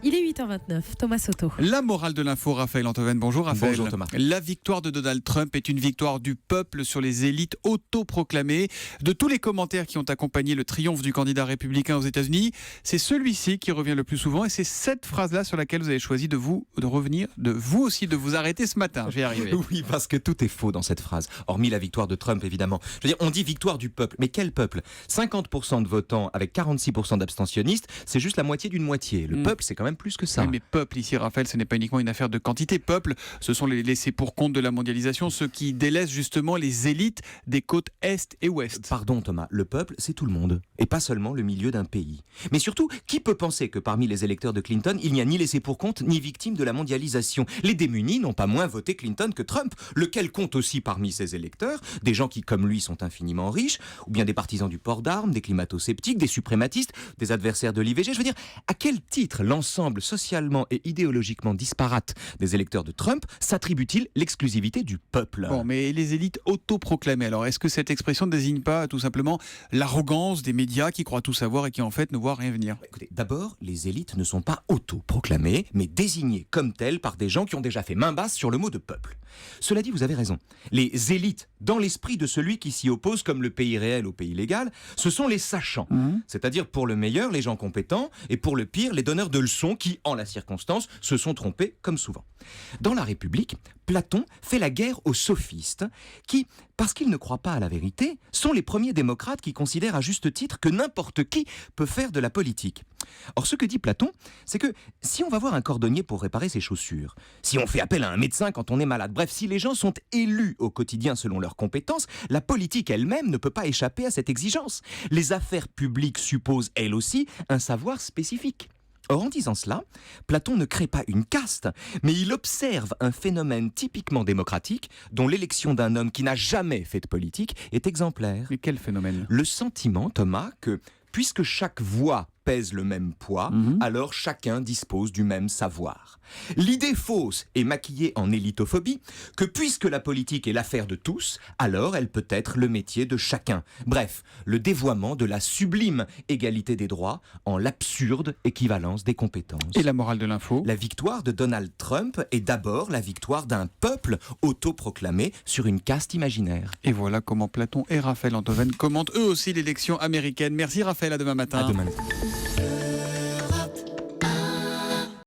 Il est 8h29, Thomas Soto. La morale de l'info, Raphaël Antoven. Bonjour Raphaël. Bonjour Thomas. La victoire de Donald Trump est une victoire du peuple sur les élites autoproclamées. De tous les commentaires qui ont accompagné le triomphe du candidat républicain aux États-Unis, c'est celui-ci qui revient le plus souvent et c'est cette phrase-là sur laquelle vous avez choisi de vous arrêter ce matin. Je vais y arriver. Oui, parce que tout est faux dans cette phrase. Hormis la victoire de Trump, évidemment. Je veux dire, on dit victoire du peuple. Mais quel peuple ? 50% de votants avec 46% d'abstentionnistes, c'est juste la moitié d'une moitié. Le peuple, c'est quand même plus que ça. Oui, mais peuple ici, Raphaël, ce n'est pas uniquement une affaire de quantité. Peuple, ce sont les laissés pour compte de la mondialisation, ceux qui délaissent justement les élites des côtes Est et Ouest. Pardon Thomas, le peuple, c'est tout le monde. Et pas seulement le milieu d'un pays. Mais surtout, qui peut penser que parmi les électeurs de Clinton, il n'y a ni laissés pour compte, ni victimes de la mondialisation ? Les démunis n'ont pas moins voté Clinton que Trump, lequel compte aussi parmi ses électeurs des gens qui, comme lui, sont infiniment riches, ou bien des partisans du port d'armes, des climato-sceptiques, des suprématistes, des adversaires de l'IVG. Je veux dire, à quel titre l'ensemble socialement et idéologiquement disparate des électeurs de Trump s'attribue-t-il l'exclusivité du peuple ? Bon, mais les élites autoproclamées, alors est-ce que cette expression ne désigne pas tout simplement l'arrogance des médias qui croient tout savoir et qui en fait ne voient rien venir ? Écoutez, d'abord, les élites ne sont pas autoproclamées, mais désignées comme telles par des gens qui ont déjà fait main basse sur le mot de peuple. Cela dit, vous avez raison. Les élites, dans l'esprit de celui qui s'y oppose comme le pays réel au pays légal, ce sont les sachants. C'est-à-dire pour le meilleur, les gens compétents, et pour le pire, les donneurs de leçons qui, en la circonstance, se sont trompés comme souvent. Dans la République, Platon fait la guerre aux sophistes qui, parce qu'ils ne croient pas à la vérité, sont les premiers démocrates qui considèrent à juste titre que n'importe qui peut faire de la politique. Or, ce que dit Platon, c'est que si on va voir un cordonnier pour réparer ses chaussures, si on fait appel à un médecin quand on est malade, bref, si les gens sont élus au quotidien selon leurs compétences, la politique elle-même ne peut pas échapper à cette exigence. Les affaires publiques supposent, elles aussi, un savoir spécifique. Or, en disant cela, Platon ne crée pas une caste, mais il observe un phénomène typiquement démocratique dont l'élection d'un homme qui n'a jamais fait de politique est exemplaire. Mais quel phénomène ? Le sentiment, Thomas, que puisque chaque voix pèse le même poids, alors chacun dispose du même savoir. L'idée fausse et maquillée en élitophobie que puisque la politique est l'affaire de tous, alors elle peut être le métier de chacun. Bref, le dévoiement de la sublime égalité des droits en l'absurde équivalence des compétences. Et la morale de l'info ? La victoire de Donald Trump est d'abord la victoire d'un peuple autoproclamé sur une caste imaginaire. Et voilà comment Platon et Raphaël Antoven commentent eux aussi l'élection américaine. Merci Raphaël, à demain matin. À demain matin.